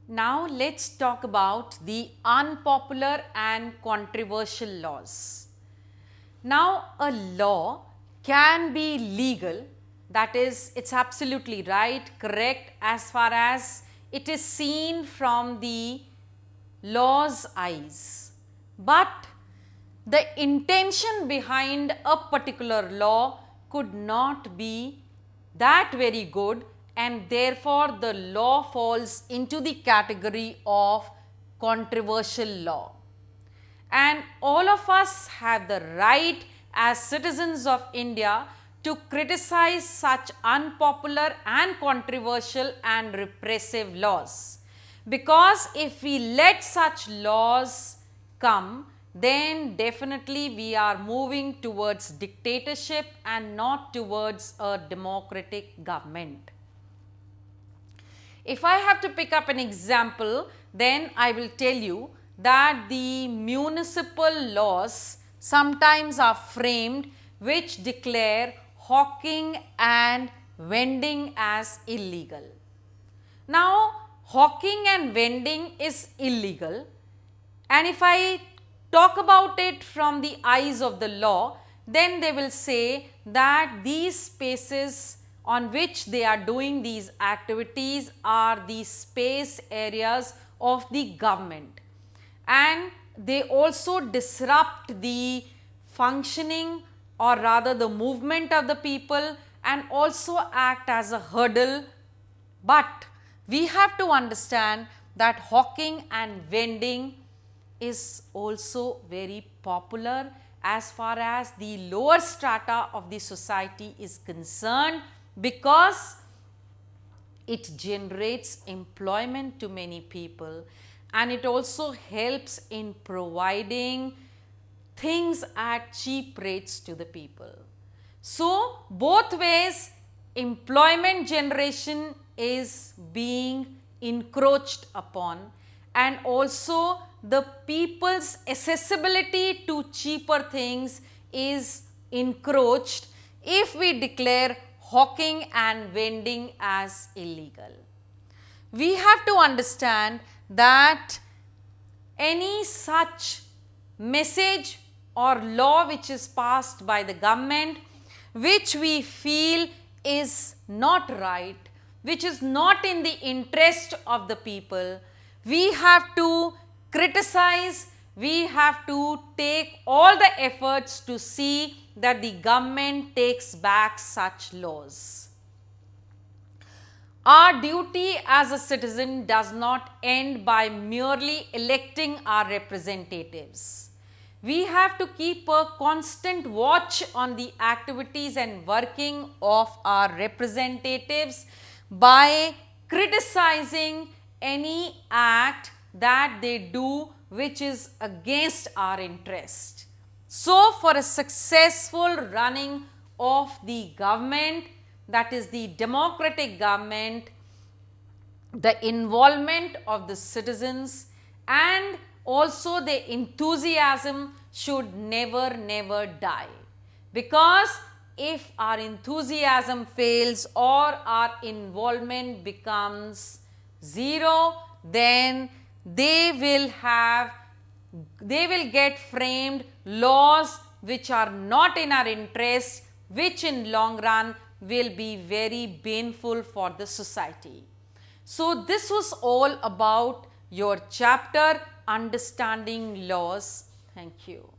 Now let's talk about the unpopular and controversial laws. Now a law can be legal, that is, it's absolutely right, correct as far as it is seen from the law's eyes. But the intention behind a particular law could not be that very good, and therefore the law falls into the category of controversial law. And all of us have the right as citizens of India to criticize such unpopular and controversial and repressive laws. Because if we let such laws come, then definitely we are moving towards dictatorship and not towards a democratic government. If I have to pick up an example, then I will tell you that the municipal laws sometimes are framed which declare hawking and vending as illegal. Now, hawking and vending is illegal, and if I talk about it from the eyes of the law, then they will say that these spaces on which they are doing these activities are the space areas of the government, and they also disrupt the functioning or rather the movement of the people and also act as a hurdle. But we have to understand that hawking and vending is also very popular as far as the lower strata of the society is concerned, because it generates employment to many people and it also helps in providing things at cheap rates to the people. So, both ways employment generation is being encroached upon, and also the people's accessibility to cheaper things is encroached if we declare hawking and vending as illegal. We have to understand that any such message or law which is passed by the government, which we feel is not right, which is not in the interest of the people, we have to criticize, we have to take all the efforts to see that the government takes back such laws. Our duty as a citizen does not end by merely electing our representatives. We have to keep a constant watch on the activities and working of our representatives by criticizing any act that they do which is against our interest. So, for a successful running of the government, that is the democratic government, the involvement of the citizens and also the enthusiasm should never die. Because if our enthusiasm fails or our involvement becomes zero, then they will get framed laws which are not in our interest, which in long run will be very painful for the society. So, this was all about your chapter Understanding Laws. Thank you.